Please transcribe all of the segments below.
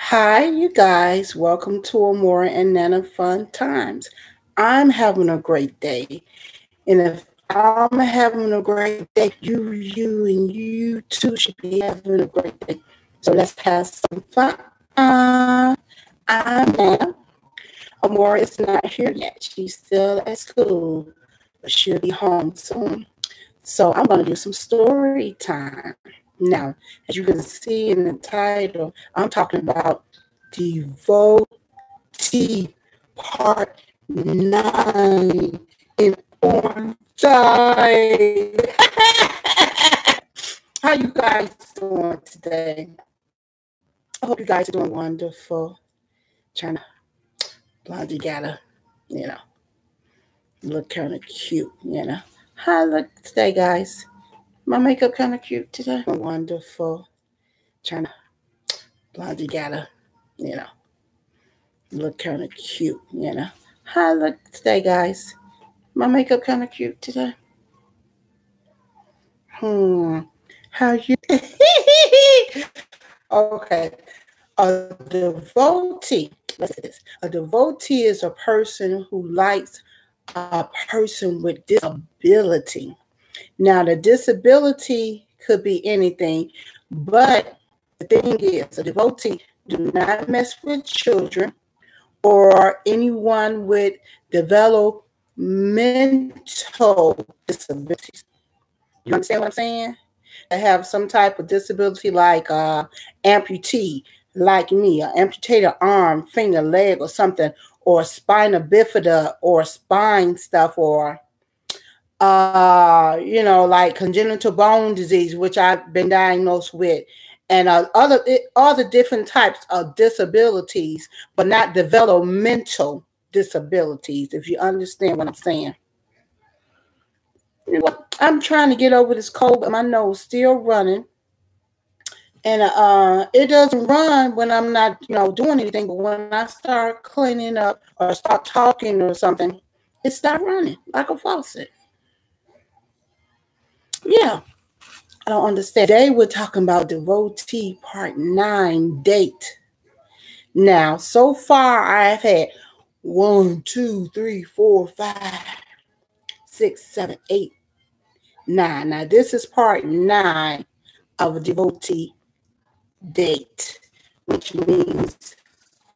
Hi, you guys. Welcome to Amora and Nana Fun Times. I'm having a great day. And if I'm having a great day, and you too should be having a great day. So let's have some fun. I'm Nana. Amora is not here yet. She's still at school, but she'll be home soon. So I'm going to do some story time. Now, as you can see in the title, I'm talking about Devotee Part 9 in on time. How you guys doing today? I hope you guys are doing wonderful. Trying to blondie gotta, look kind of cute, How I look today, guys? My makeup kind of cute today. Wonderful. Trying to blondie gotta, look kind of cute, How I look today, guys? My makeup kind of cute today. How you? Okay. A devotee. Listen to this. A devotee is a person who likes a person with disability. Now, the disability could be anything, but the thing is, a devotee do not mess with children or anyone with developmental disabilities. You understand what I'm saying? They have some type of disability like amputee, like me, an amputated arm, finger, leg, or something, or spina bifida, or spine stuff, or like congenital bone disease, which I've been diagnosed with, and other different types of disabilities, but not developmental disabilities, if you understand what I'm saying. I'm trying to get over this cold, but my nose still running. And it doesn't run when I'm not, doing anything. But when I start cleaning up or start talking or something, it starts running like a faucet. Yeah, I don't understand. Today we're talking about Devotee Part 9 date. Now, so far I've had 1, 2, 3, 4, 5, 6, 7, 8, 9. Now, this is Part 9 of a Devotee date, which means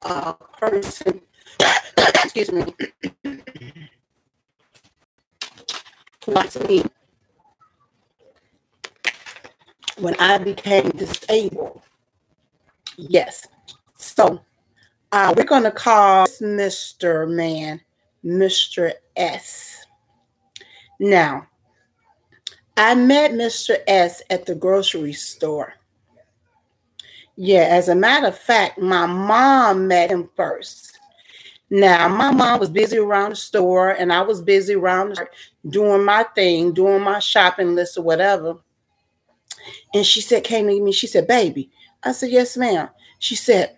a person, excuse me, who likes me when I became disabled. Yes. So we're going to call this Mr. Man Mr. S. Now, I met Mr. S at the grocery store. Yeah, as a matter of fact, my mom met him first. Now, my mom was busy around the store, and I was busy around the store doing my thing, doing my shopping list or whatever. And she came to me, she said, "Baby." I said, "Yes, ma'am." She said,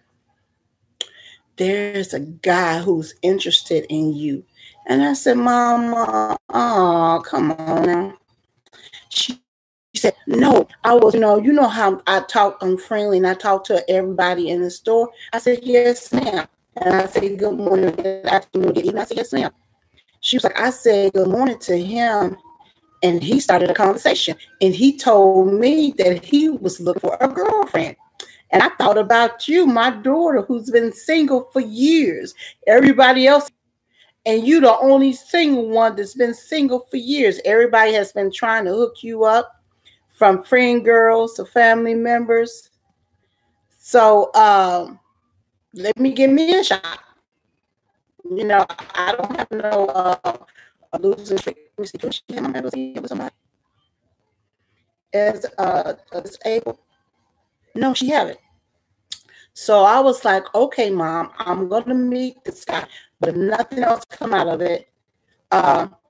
"There's a guy who's interested in you." And I said, "Mama, oh, come on now." She said, "No, I was, you know how I talk, I'm friendly, and I talk to everybody in the store." I said, "Yes, ma'am." And I said, "Good morning, good afternoon, good evening." I said, "Yes, ma'am." She was like, "I said good morning to him, and he started a conversation. And he told me that he was looking for a girlfriend. And I thought about you, my daughter, who's been single for years. Everybody else, and you the only single one that's been single for years. Everybody has been trying to hook you up, from friend girls to family members. So let me give me a shot. I don't have no losing streak. As disabled. No, she haven't. So I was like, "Okay, Mom, I'm going to meet this guy. But if nothing else come out of it,"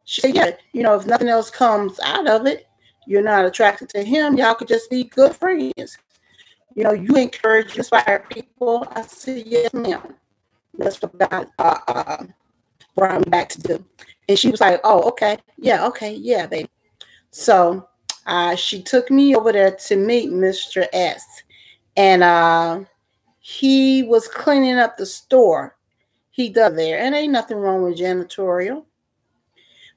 she said, "Yeah, if nothing else comes out of it, you're not attracted to him, y'all could just be good friends. You encourage, inspire people." I said, "Yes, ma'am." That's what God brought me back to do. And she was like, "Oh, okay, yeah, baby." So she took me over there to meet Mr. S. And He was cleaning up the store. He does there, and ain't nothing wrong with janitorial.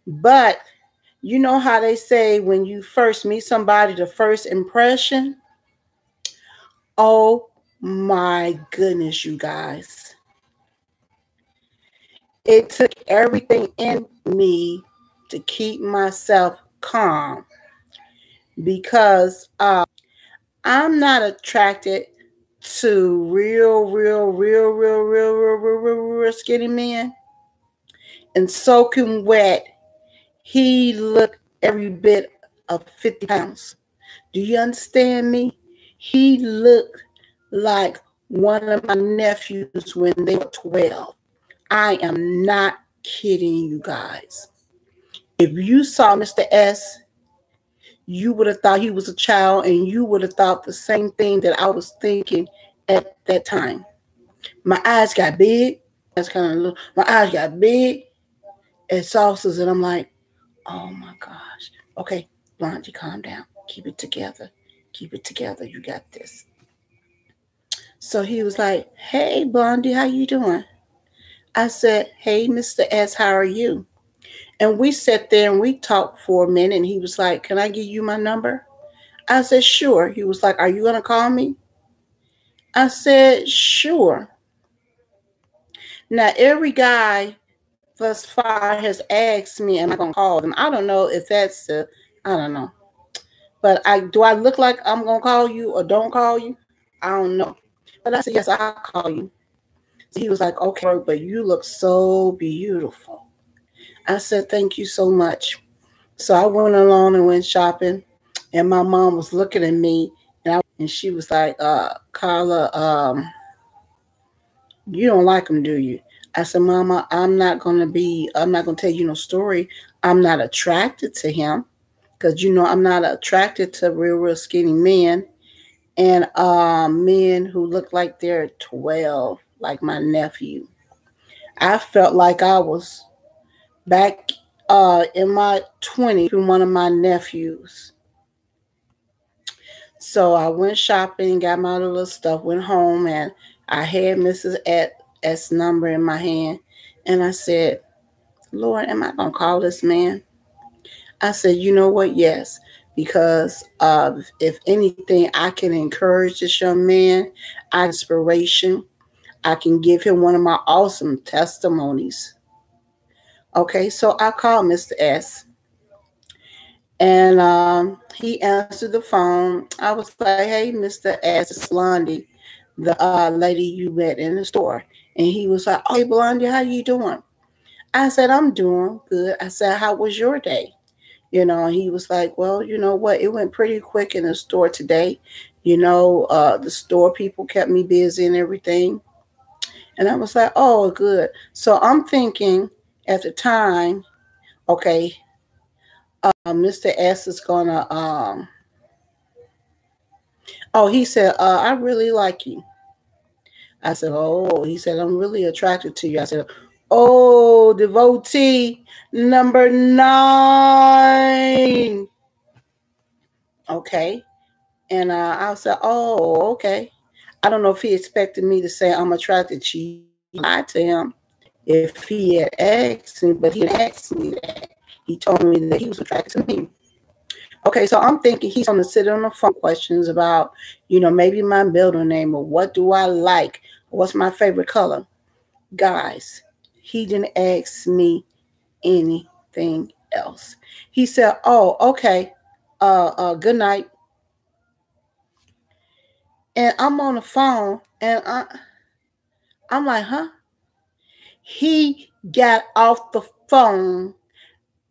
But you know how they say when you first meet somebody, the first impression? Oh my goodness, you guys. It took everything in me to keep myself calm because I'm not attracted to real skinny men. And soaking wet, he looked every bit of 50 pounds. Do you understand me? He looked like one of my nephews when they were 12. I am not kidding you guys. If you saw Mr. S, you would have thought he was a child, and you would have thought the same thing that I was thinking at that time. My eyes got big. That's kind of little. My eyes got big as saucers, and I'm like, oh my gosh. Okay, Blondie, calm down. Keep it together. Keep it together. You got this. So he was like, hey, Blondie, how you doing? I said, hey, Mr. S, how are you? And we sat there and we talked for a minute. And he was like, can I give you my number? I said, sure. He was like, are you going to call me? I said, sure. Now, every guy thus far has asked me, am I going to call them? I don't know if that's I don't know. But do I look like I'm going to call you or don't call you? I don't know. But I said, yes, I'll call you. So he was like, okay, but you look so beautiful. I said, thank you so much. So I went along and went shopping. And my mom was looking at me. And she was like, Carla, you don't like him, do you? I said, Mama, I'm not going to tell you no story. I'm not attracted to him. Because, you know, I'm not attracted to real skinny men. And men who look like they're 12, like my nephew. I felt like I was back in my 20s with one of my nephews. So I went shopping, got my little stuff, went home, and I had Mrs. S number in my hand. And I said, Lord, am I going to call this man? I said, you know what? Yes. Because if anything, I can encourage this young man, inspiration. I can give him one of my awesome testimonies. Okay, so I called Mr. S. And he answered the phone. I was like, hey, Mr. S, it's Blondie, the lady you met in the store. And he was like, oh, hey, Blondie, how you doing? I said, I'm doing good. I said, how was your day? You know, he was like, well, you know what? It went pretty quick in the store today. You know, the store people kept me busy and everything. And I was like, oh, good. So I'm thinking at the time, okay, Mr. S is going to, he said, I really like you. I said, oh, he said, I'm really attracted to you. I said, oh, Devotee number 9. Okay. And I said, oh, okay. I don't know if he expected me to say I'm attracted to you. I lied to him if he had asked me, but he didn't ask me that. He told me that he was attracted to me. Okay, so I'm thinking he's going to sit on the phone questions about, you know, maybe my middle name or what do I like? What's my favorite color? Guys, he didn't ask me anything else. He said, oh, okay, good night. And I'm on the phone, and I'm like, huh? He got off the phone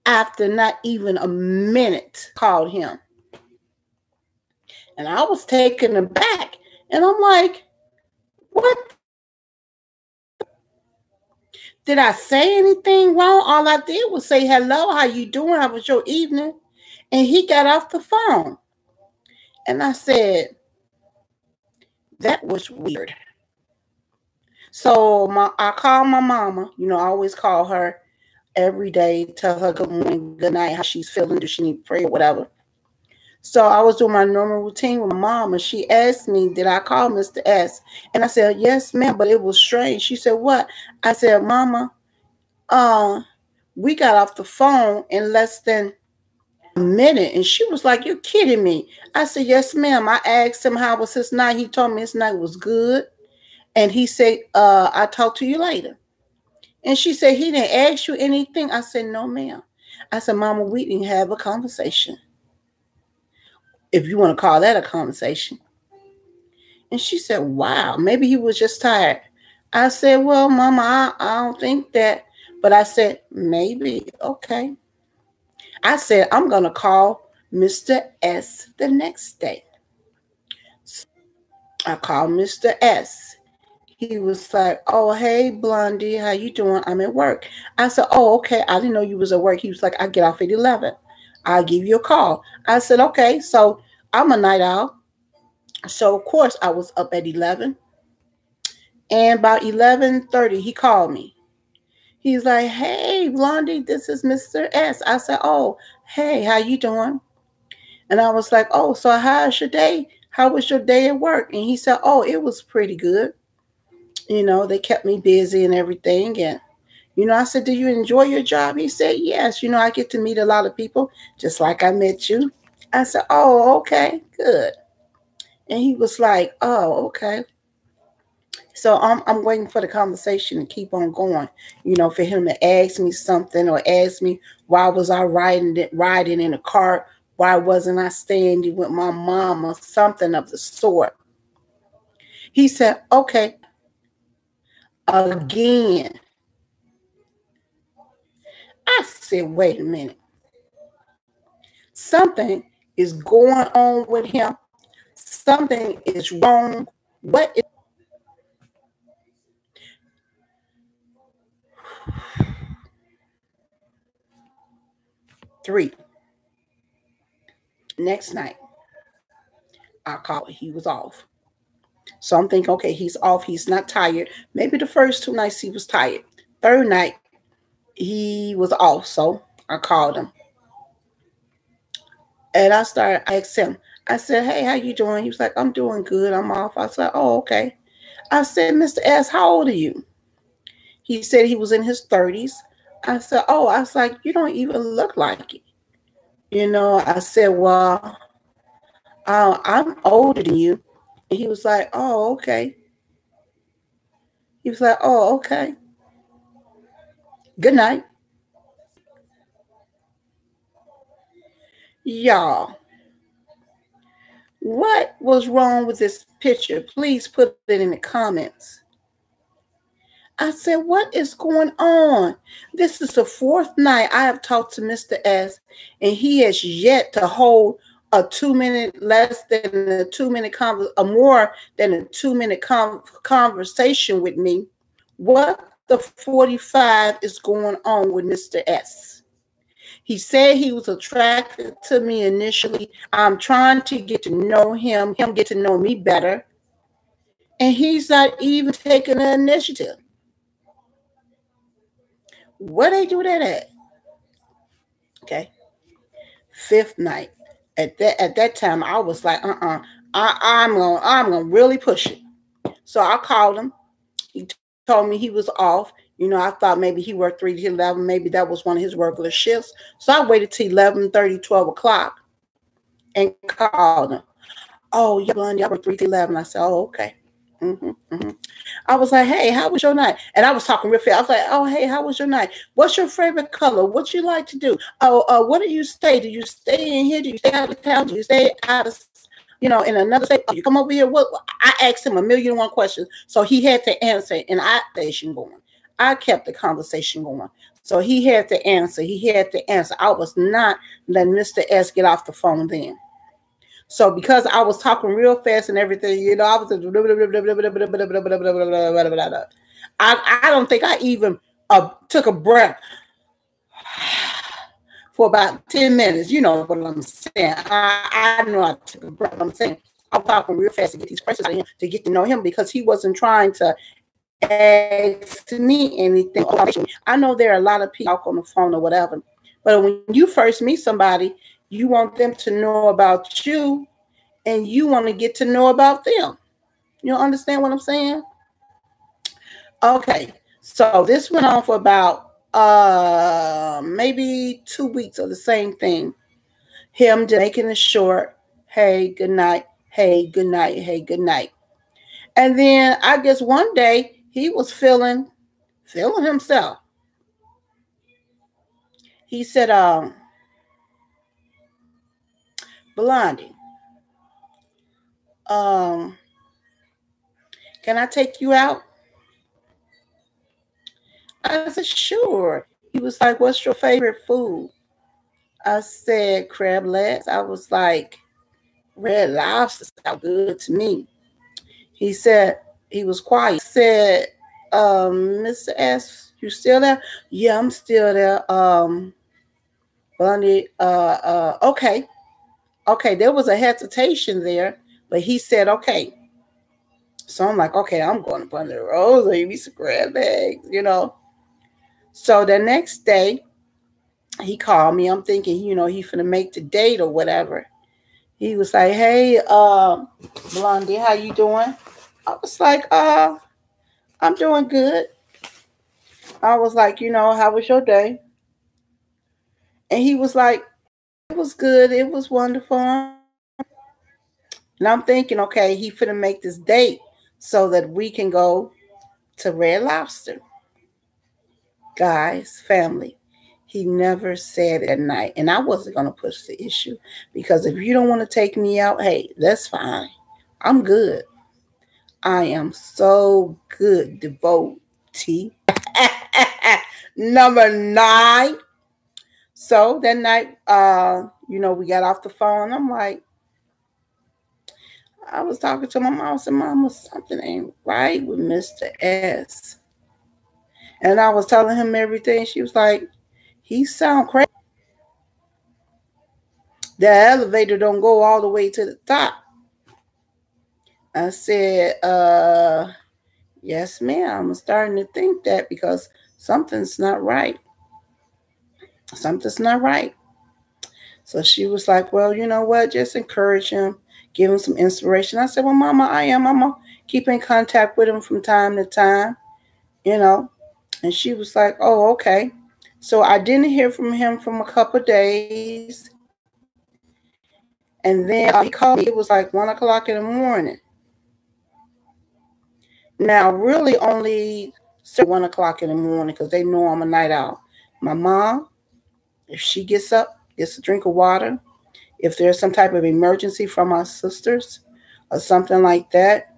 after not even a minute, called him. And I was taken aback. And I'm like, what? Did I say anything wrong? All I did was say, hello, how you doing? How was your evening? And he got off the phone. And I said, that was weird. So I called my mama. You know, I always call her every day, tell her good morning, good night, how she's feeling, does she need prayer, whatever. So I was doing my normal routine with my mom, and she asked me, did I call Mr. S? And I said, yes, ma'am, but it was strange. She said, what? I said, Mama, we got off the phone in less than a minute. And she was like, you're kidding me. I said, yes, ma'am. I asked him how was his night. He told me his night was good. And he said, I'll talk to you later. And she said, he didn't ask you anything. I said, no, ma'am. I said, Mama, we didn't have a conversation, if you want to call that a conversation. And she said, wow, maybe he was just tired. I said, well, Mama, I don't think that. But I said, maybe. Okay. I said, I'm going to call Mr. S the next day. So I called Mr. S. He was like, oh, hey, Blondie, how you doing? I'm at work. I said, oh, okay. I didn't know you was at work. He was like, I get off at 11. I'll give you a call. I said, okay. So I'm a night owl. So, of course, I was up at 11. And about 11:30, he called me. He's like, hey, Blondie, this is Mr. S. I said, oh, hey, how you doing? And I was like, oh, so how's your day? How was your day at work? And he said, oh, it was pretty good. You know, they kept me busy and everything. And, you know, I said, do you enjoy your job? He said, yes. You know, I get to meet a lot of people, just like I met you. I said, oh, okay, good. And he was like, oh, okay. So I'm waiting for the conversation to keep on going, you know, for him to ask me something or ask me why was I riding in a cart? Why wasn't I standing with my mom or something of the sort? He said, okay, again. I said, wait a minute. Something is going on with him. Something is wrong. What is 3? Next night, I called. He was off. So I'm thinking, okay, he's off. He's not tired. Maybe the first 2 nights he was tired. 3rd night, he was off. So I called him. And I asked him. I said, hey, how you doing? He was like, I'm doing good. I'm off. I said, oh, okay. I said, Mr. S, how old are you? He said he was in his 30s. I said, oh, I was like, you don't even look like it. You know, I said, well, I'm older than you. And he was like, oh, okay. He was like, oh, okay. Good night. Y'all, what was wrong with this picture? Please put it in the comments. I said, what is going on? This is the 4th night I have talked to Mr. S, and he has yet to hold a 2-minute, less than a 2-minute, more than a 2-minute conversation with me. What the 45 is going on with Mr. S? He said he was attracted to me initially. I'm trying to get to know him get to know me better. And he's not even taking the initiative. Where they do that at? Okay. 5th night. At that time, I was like, I'm gonna really push it. So I called him. He told me he was off. You know, I thought maybe he worked 3 to 11. Maybe that was one of his regular shifts. So I waited till 11:30, 12 o'clock and called him. Oh, yeah, Blondie, I worked 3 to 11. I said, oh, okay. I was like, hey, how was your night? And I was talking real fast. I was like, oh, hey, how was your night? What's your favorite color? What you like to do? Oh, what do you stay? Do you stay in here? Do you stay out of town? Do you stay out of, you know, in another state? You come over here? What? I asked him 1,000,001 questions. So he had to answer, and I kept the conversation going. So he had to answer. I was not letting Mr. S get off the phone then. So because I was talking real fast and everything, you know, I was I don't think I even took a breath for about 10 minutes. You know what I'm saying? I know I took a breath. I'm saying I'm talking real fast to get these questions out of him, to get to know him, because he wasn't trying to ask me anything. I know there are a lot of people on the phone or whatever, but when you first meet somebody, You want them to know about you, and you want to get to know about them. You understand what I'm saying? Okay, so this went on for about maybe 2 weeks of the same thing. Him just making it short. Hey, good night. Hey, good night. Hey, good night. And then I guess one day he was feeling himself. He said, Blondie, can I take you out? I said, sure. He was like, what's your favorite food? I said, crab legs. I was like, red lobster sound good to me. He said, he was quiet. He said, Mr. S, you still there? Yeah, I'm still there. Blondie, okay. Okay, there was a hesitation there, but he said, okay. So I'm like, okay, I'm going to Blondie Rose or eat me some crab legs, you know. So the next day, he called me. I'm thinking, you know, he finna make the date or whatever. He was like, hey, Blondie, how you doing? I was like, I'm doing good. I was like, you know, how was your day? And he was like, it was good. It was wonderful. And I'm thinking, okay, he finna make this date so that we can go to Red Lobster. Guys, family, he never said it at night. And I wasn't going to push the issue because if you don't want to take me out, hey, that's fine. I'm good. I am so good, Devotee. Number 9. So that night, you know, we got off the phone. I'm like, I was talking to my mom. I said, Mama, something ain't right with Mr. S. And I was telling him everything. She was like, he sound crazy. The elevator don't go all the way to the top. I said, yes, ma'am. I'm starting to think that because something's not right. Something's not right. So she was like, well, you know what? Just encourage him. Give him some inspiration. I said, well, Mama, I am. I'm going to keep in contact with him from time to time, you know. And she was like, oh, okay. So I didn't hear from him from a couple of days. And then he called me. It was like 1 o'clock in the morning. Now, really only 1 o'clock in the morning because they know I'm a night owl. My mom, if she gets up, gets a drink of water, if there's some type of emergency from my sisters or something like that,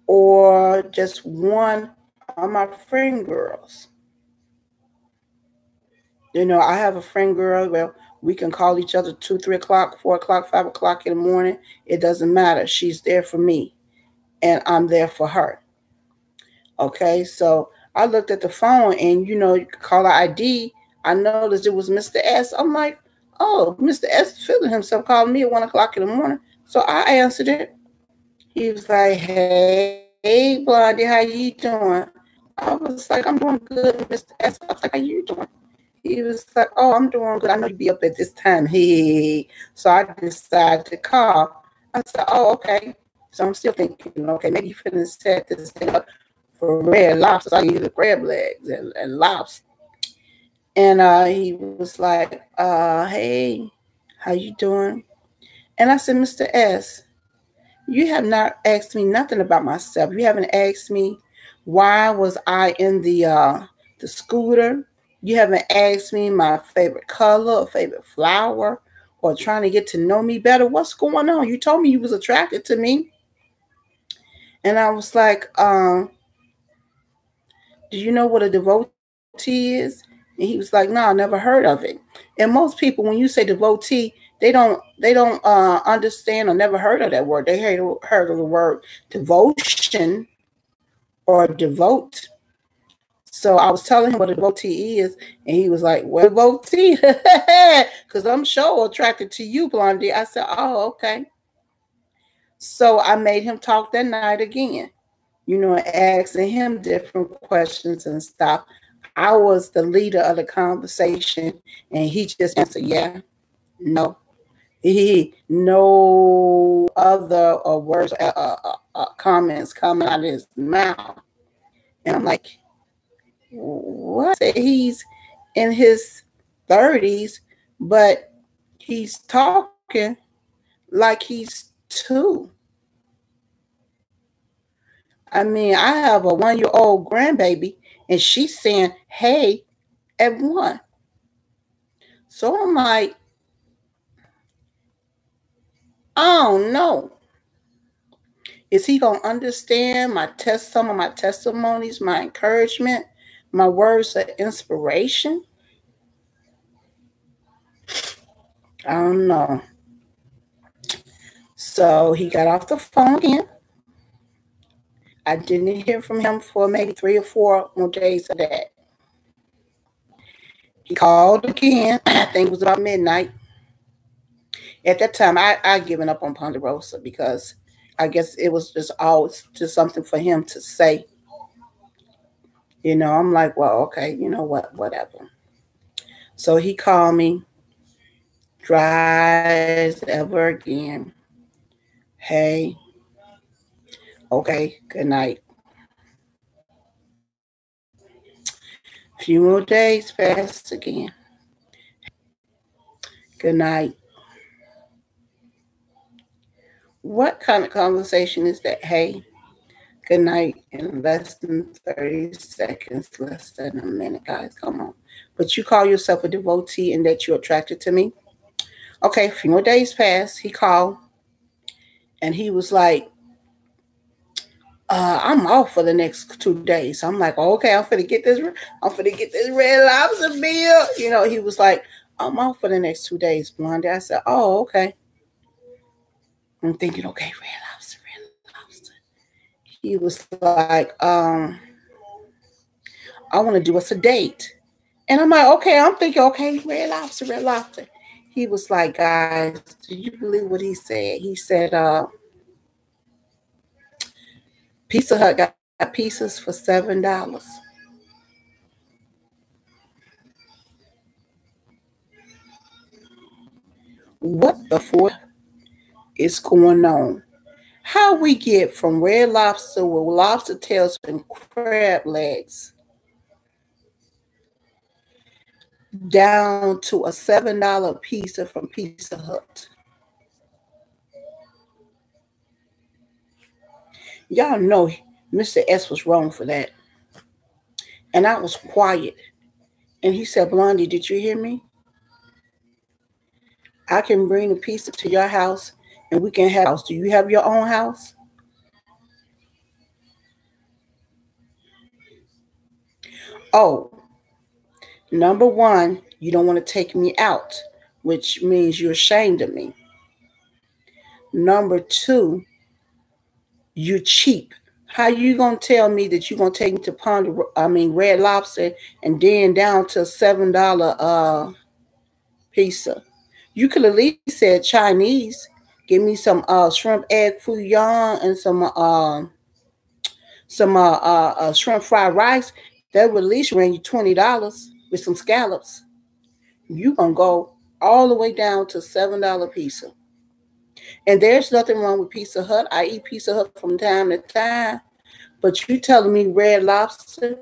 or just one of my friend girls. You know, I have a friend girl. Well, we can call each other 2, 3 o'clock, 4 o'clock, 5 o'clock in the morning. It doesn't matter. She's there for me, and I'm there for her. Okay, so I looked at the phone, and, you know, you could call her ID. I noticed it was Mr. S. I'm like, oh, Mr. S is feeling himself calling me at 1 o'clock in the morning. So I answered it. He was like, hey, Blondie, how you doing? I was like, I'm doing good, Mr. S. I was like, how you doing? He was like, oh, I'm doing good. I know you'd be up at this time. Hey. So I decided to call. I said, oh, okay. So I'm still thinking, okay, maybe you finna set this thing up for Red Lobster. I eat the crab legs and lobster. And he was like, hey, how you doing? And I said, Mr. S, you have not asked me nothing about myself. You haven't asked me why was I in the scooter. You haven't asked me my favorite color or favorite flower or trying to get to know me better. What's going on? You told me you was attracted to me. And I was like, do you know what a devotee is? And he was like, no, I never heard of it. And most people, when you say devotee, they don't understand or never heard of that word. They heard of the word devotion or devote. So I was telling him what a devotee is, and he was like, well, devotee, because I'm sure attracted to you, Blondie. I said, oh, okay. So I made him talk that night again, you know, asking him different questions and stuff. I was the leader of the conversation, and he just answered, yeah, No. No other words, comments coming out of his mouth. And I'm like, what? He's in his 30s, but he's talking like he's 2. I mean, I have a 1-year-old grandbaby, and she's saying, hey, at 1. So I'm like, I don't know. Is he going to understand some of my testimonies, my encouragement, my words of inspiration? I don't know. So he got off the phone again. I didn't hear from him for maybe 3 or 4 more days of that. He called again. I think it was about midnight. At that time, I given up on Ponderosa because I guess it was just always just something for him to say. You know, I'm like, well, okay, you know what, whatever. So he called me, tries ever again. Hey, okay, good night. A few more days passed again. Good night. What kind of conversation is that? Hey, good night in less than 30 seconds, less than a minute, guys. Come on. But you call yourself a devotee and that you're attracted to me? Okay, a few more days passed. He called and he was like, I'm off for the next 2 days. I'm like, okay, I'm finna get this Red Lobster meal. You know, he was like, I'm off for the next 2 days, Blondie. I said, oh, okay. I'm thinking, okay, Red Lobster. He was like, I want to do us a date. And I'm like, okay, I'm thinking, okay, Red Lobster. He was like, guys, do you believe what he said? He said, Pizza Hut got pizzas for $7. What the fuck is going on? How we get from Red Lobster with lobster tails and crab legs down to a $7 pizza from Pizza Hut? Y'all know Mr. S was wrong for that. And I was quiet. And he said, Blondie, did you hear me? I can bring the pizza to your house and we can have a house. Do you have your own house? Oh, number 1, you don't want to take me out, which means you're ashamed of me. Number 2, you're cheap. How you gonna tell me that you're gonna take me to Red Lobster and then down to a $7 pizza? You could at least said Chinese. Give me some shrimp egg foo young and some shrimp fried rice. That would at least bring you $20 with some scallops. You gonna go all the way down to $7 pizza. And there's nothing wrong with Pizza Hut. I eat Pizza Hut from time to time. But you telling me Red Lobster,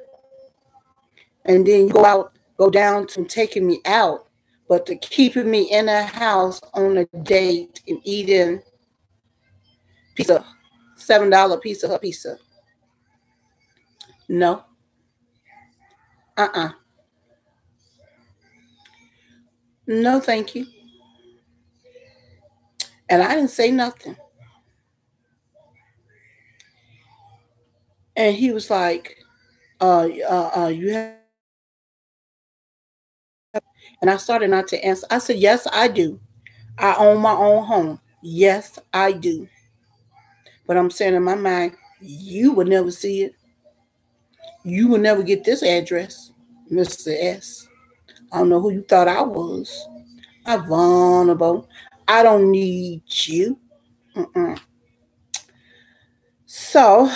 and then you go down to taking me out, but to keeping me in a house on a date and eating pizza, $7 Pizza Hut pizza. No. No, thank you. And I didn't say nothing. And he was like, you have. And I started not to answer. I said, yes, I do. I own my own home. Yes, I do. But I'm saying in my mind, you would never see it. You would never get this address, Mr. S. I don't know who you thought I was. I'm vulnerable. I don't need you. So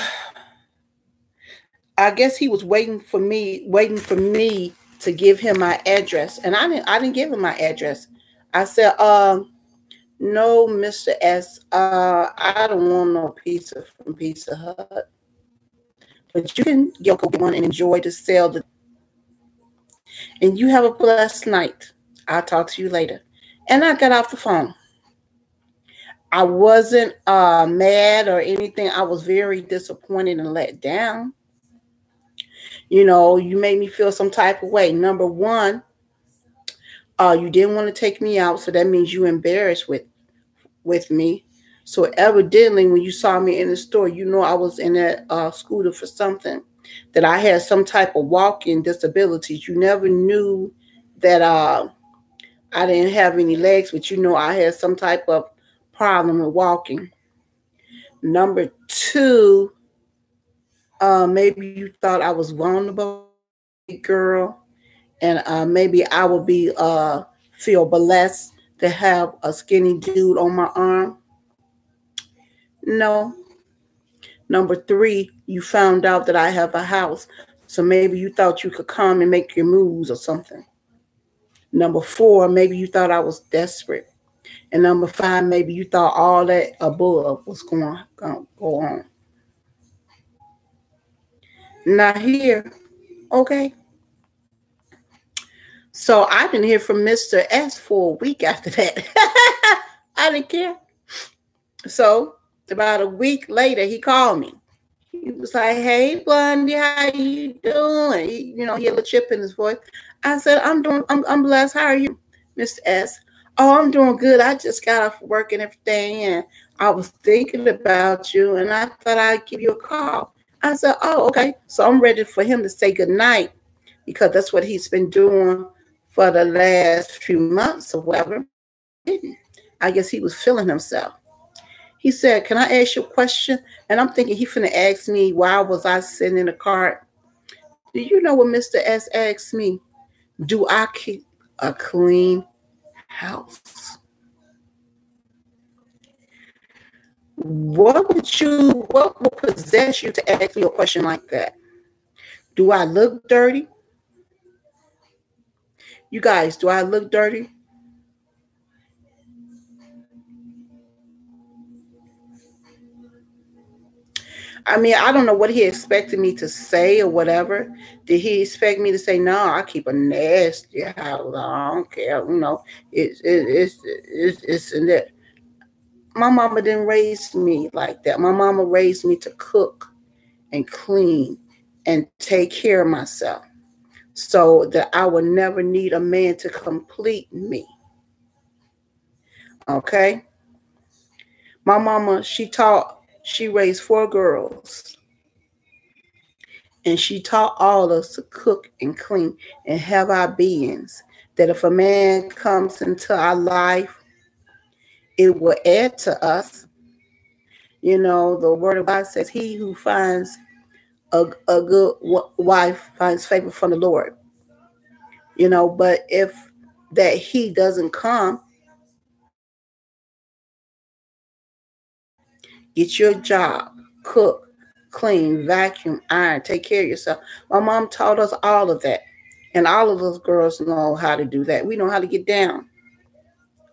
I guess he was waiting for me to give him my address. And I didn't give him my address. I said, no, Mr. S, I don't want no pizza from Pizza Hut. But you can go get one and enjoy the sale. And you have a blessed night. I'll talk to you later. And I got off the phone. I wasn't mad or anything. I was very disappointed and let down. You know, you made me feel some type of way. Number one, you didn't want to take me out, so that means you embarrassed with me. So evidently, when you saw me in the store, you know I was in that scooter for something, that I had some type of walking disabilities. You never knew that I didn't have any legs, but you know I had some type of problem with walking. Number two, maybe you thought I was vulnerable, girl, and maybe I would be feel blessed to have a skinny dude on my arm. No. Number three, you found out that I have a house, so maybe you thought you could come and make your moves or something. Number four, maybe you thought I was desperate. And number five, maybe you thought all that above was going to go on. Not here. Okay. So I didn't hear from Mr. S for a week after that. I didn't care. So about a week later, he called me. He was like, "Hey, Blondie, how you doing?" He had a little chip in his voice. I said, I'm blessed. How are you, Mr. S? Oh, I'm doing good. I just got off work and everything, and I was thinking about you, and I thought I'd give you a call. I said, oh, okay. So I'm ready for him to say goodnight, because that's what he's been doing for the last few months or whatever. I guess he was feeling himself. He said, "Can I ask you a question?" And I'm thinking he finna ask me, why was I sitting in the car? Do you know what Mr. S asked me? Do I keep a clean house? What would possess you to ask me a question like that? Do I look dirty? You guys, do I look dirty? I mean, I don't know what he expected me to say or whatever. Did he expect me to say, "No, I keep a nasty house. I don't care. It's in there." My mama didn't raise me like that. My mama raised me to cook and clean and take care of myself, so that I would never need a man to complete me. Okay? My mama, she raised 4 girls. And she taught all of us to cook and clean and have our beings. That if a man comes into our life, it will add to us. You know, the word of God says, he who finds a good wife finds favor from the Lord. You know, but if that he doesn't come, get your job, cook, clean, vacuum, iron, take care of yourself. My mom taught us all of that. And all of those girls know how to do that. We know how to get down.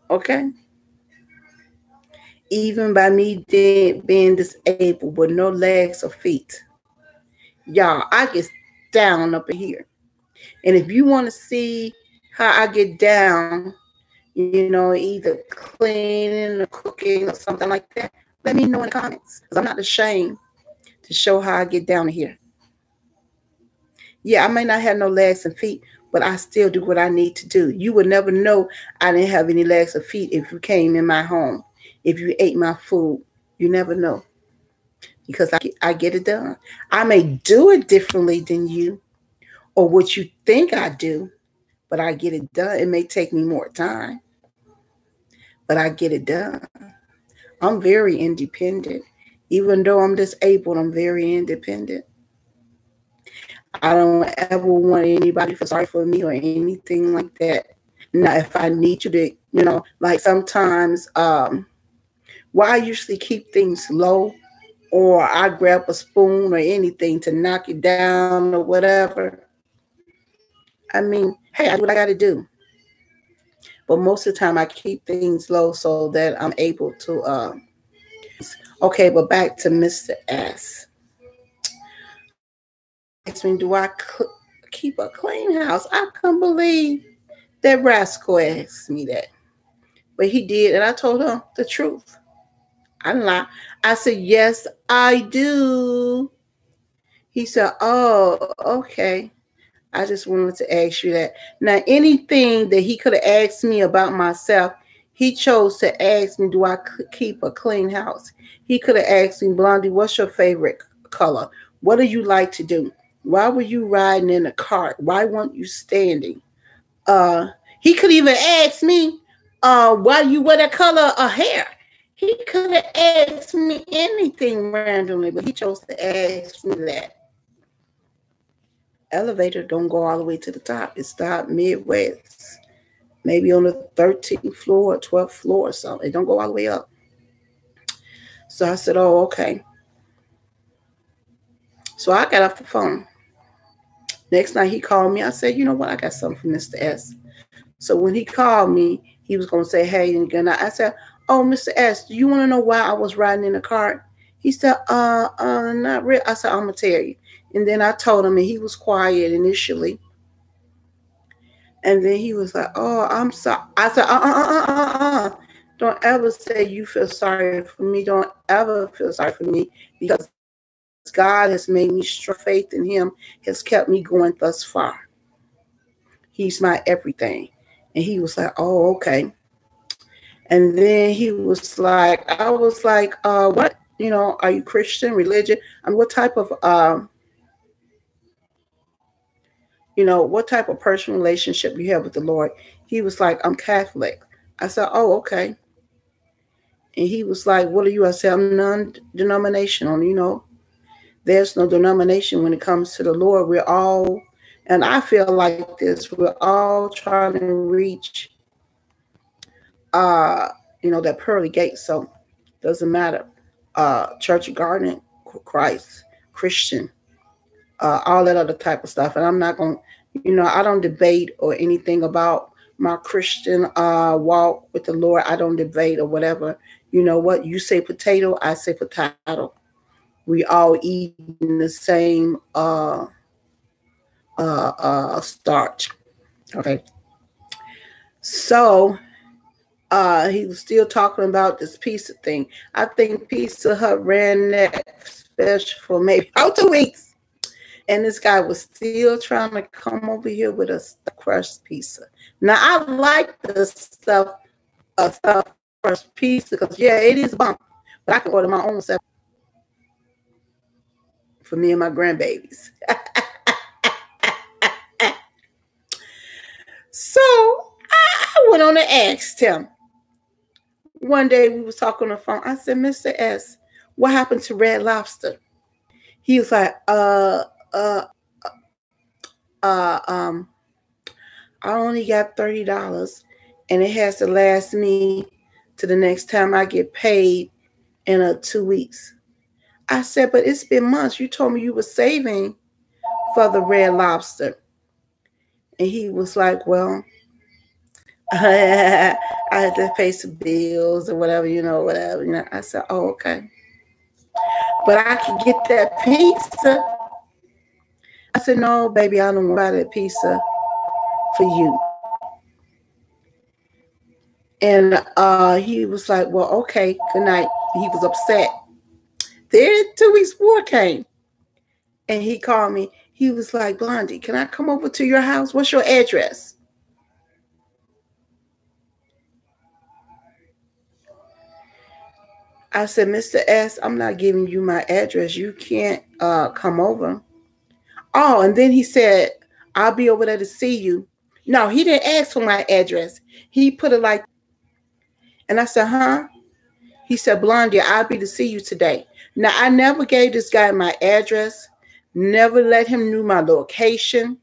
Okay? Even by me being disabled with no legs or feet. Y'all, I get down up in here. And if you want to see how I get down, you know, either cleaning or cooking or something like that, let me know in the comments. Because I'm not ashamed to show how I get down here. Yeah, I may not have no legs and feet, but I still do what I need to do. You would never know I didn't have any legs or feet if you came in my home. If you ate my food, you never know. Because I get it done. I may do it differently than you or what you think I do, but I get it done. It may take me more time, but I get it done. I'm very independent. Even though I'm disabled, I'm very independent. I don't ever want anybody to feel sorry for me or anything like that. Now, if I need you to, you know, like sometimes, well, I usually keep things low, or I grab a spoon or anything to knock it down or whatever. I mean, hey, I do what I got to do. but most of the time I keep things low so that I'm able to. Okay, but back to Mr. S. Asked me, do I keep a clean house? I couldn't believe that rascal asked me that. But he did, and I told him the truth. I didn't lie. I said, yes, I do. He said, oh, okay. I just wanted to ask you that. Now, anything that he could have asked me about myself, he chose to ask me, do I keep a clean house? He could have asked me, Blondie, what's your favorite color? What do you like to do? Why were you riding in a cart? Why weren't you standing? He could even ask me, why you wear that color of hair? He could have asked me anything randomly, but he chose to ask me that. Elevator don't go all the way to the top. It stopped midway, maybe on the 13th floor or 12th floor or something. It don't go all the way up. So I said, oh, okay. So I got off the phone. Next night he called me. I said, you know what? I got something for Mr. S. So when he called me, he was going to say, hey, and I said, oh, Mr. S, do you want to know why I was riding in the car? He said, not really. I said, I'm going to tell you. And then I told him, and he was quiet initially. And then he was like, oh, I'm sorry. I said, don't ever say you feel sorry for me. Don't ever feel sorry for me, because God has made me strong. Faith in him has kept me going thus far. He's my everything. And he was like, oh, okay. And then he was like, I was like, what? You know, are you Christian, religion? I mean, what type of, what type of personal relationship you have with the Lord? He was like, I'm Catholic. I said, oh, okay. And he was like, what are you? I said, I'm non-denominational, There's no denomination when it comes to the Lord. We're all, and I feel like this, we're all trying to reach, that pearly gate. So doesn't matter. Church of Garden, Christ, Christian, all that other type of stuff. And I'm not going to, I don't debate or anything about my Christian walk with the Lord. I don't debate or whatever. You know what? You say potato, I say potato. We all eat the same starch. Okay. So he was still talking about this pizza thing. I think Pizza Hut ran that special for maybe 2 weeks. And this guy was still trying to come over here with a crushed pizza. Now, I like the stuffed crushed pizza because, yeah, it is bomb. But I can order my own stuff for me and my grandbabies. So I went on and asked him. One day we was talking on the phone. I said, Mr. S, what happened to Red Lobster? He was like, I only got $30 and it has to last me to the next time I get paid in 2 weeks. I said, but it's been months. You told me you were saving for the Red Lobster. And he was like, well, I had to pay some bills or whatever, whatever. I said, oh, okay. But I can get that pizza. I said, no, baby, I don't want to buy that pizza for you. And he was like, well, okay, good night. He was upset. Then 2 weeks more came. And he called me. He was like, Blondie, can I come over to your house? What's your address? I said, Mr. S, I'm not giving you my address. You can't come over. Oh, and then he said, I'll be over there to see you. No, he didn't ask for my address. He put it like, and I said, huh? He said, Blondie, I'll be to see you today. Now, I never gave this guy my address, never let him know my location,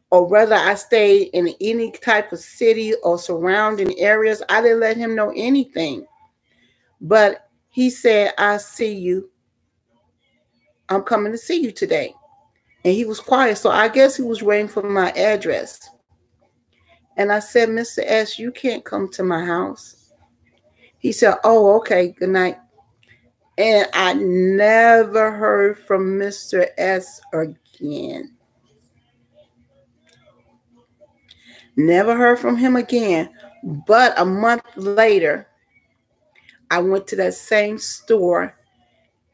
or whether I stayed in any type of city or surrounding areas. I didn't let him know anything. But he said, I see you. I'm coming to see you today. And he was quiet. So I guess he was waiting for my address. And I said, Mr. S, you can't come to my house. He said, oh, okay, good night. And I never heard from Mr. S again. Never heard from him again. But a month later, I went to that same store.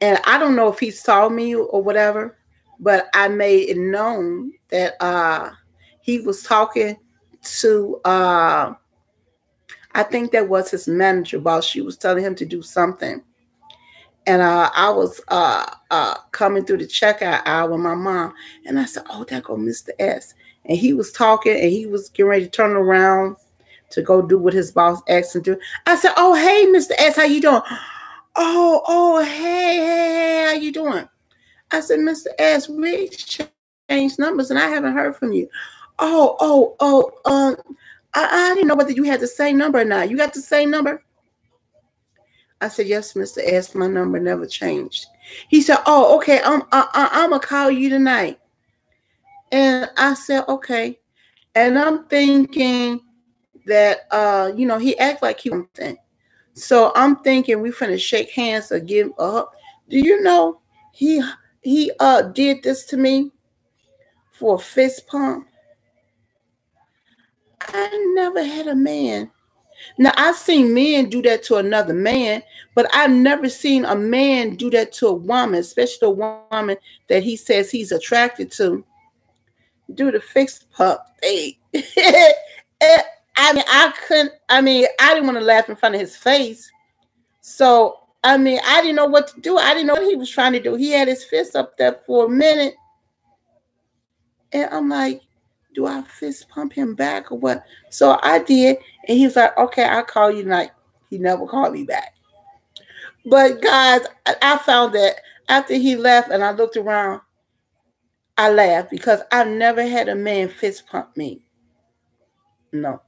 And I don't know if he saw me or whatever, but I made it known that he was talking to, I think that was his manager boss. She was telling him to do something. And I was coming through the checkout aisle with my mom. And I said, oh, there go Mr. S. And he was talking, and he was getting ready to turn around to go do what his boss asked him to do. I said, oh, hey, Mr. S, how you doing? Oh, hey, how you doing? I said, Mr. S, we changed numbers, and I haven't heard from you. I didn't know whether you had the same number or not. You got the same number? I said, yes, Mr. S, my number never changed. He said, oh, okay, I'm going to call you tonight. And I said, okay. And I'm thinking that, he act like he something. So I'm thinking we finna shake hands or give up. Do you know he did this to me for a fist pump? I never had a man. Now, I've seen men do that to another man, but I've never seen a man do that to a woman, especially a woman that he says he's attracted to. Do the fist pump thing. I didn't want to laugh in front of his face. So, I didn't know what to do. I didn't know what he was trying to do. He had his fist up there for a minute. And I'm like, do I fist pump him back or what? So I did. And he was like, okay, I'll call you tonight. He never called me back. But guys, I found that after he left and I looked around, I laughed because I've never had a man fist pump me. No,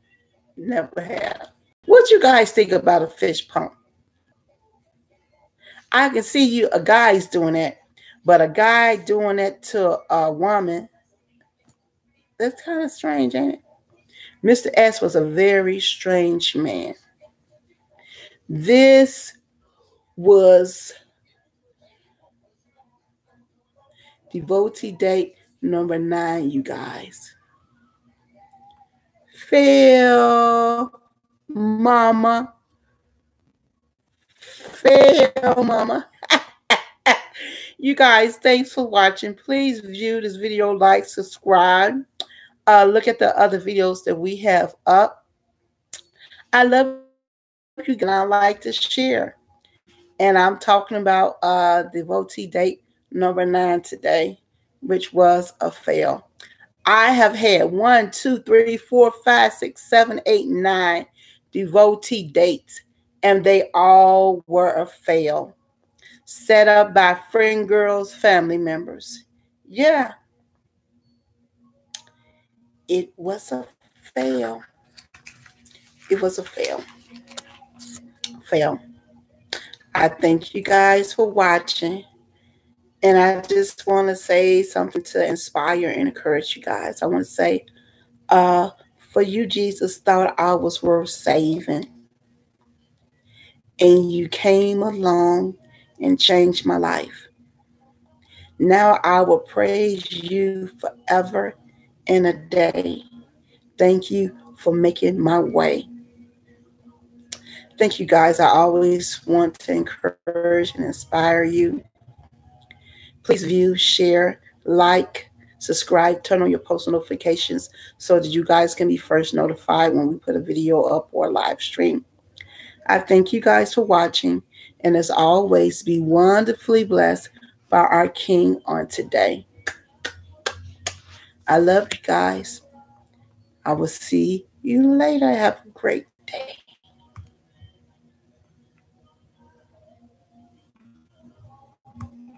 never have. What you guys think about a fist pump? I can see a guy's doing that, but a guy doing that to a woman, that's kind of strange, ain't it? Mr. S was a very strange man. This was Devotee date number 9, you guys. Fail, mama. Fail, mama. You guys, thanks for watching. Please view this video, like, subscribe. Look at the other videos that we have up. I love you, and I like to share. And I'm talking about Devotee date number 9 today, which was a fail. I have had 1, 2, 3, 4, 5, 6, 7, 8, 9 Devotee dates, and they all were a fail. Set up by friend girls, family members. Yeah. It was a fail. It was a fail. Fail. I thank you guys for watching. And I just want to say something to inspire and encourage you guys. I want to say, for you, Jesus thought I was worth saving. And you came along and changed my life. Now I will praise you forever and a day. Thank you for making my way. Thank you, guys. I always want to encourage and inspire you. Please view, share, like, subscribe, turn on your post notifications so that you guys can be first notified when we put a video up or a live stream. I thank you guys for watching. And as always, be wonderfully blessed by our King on today. I love you guys. I will see you later. Have a great day.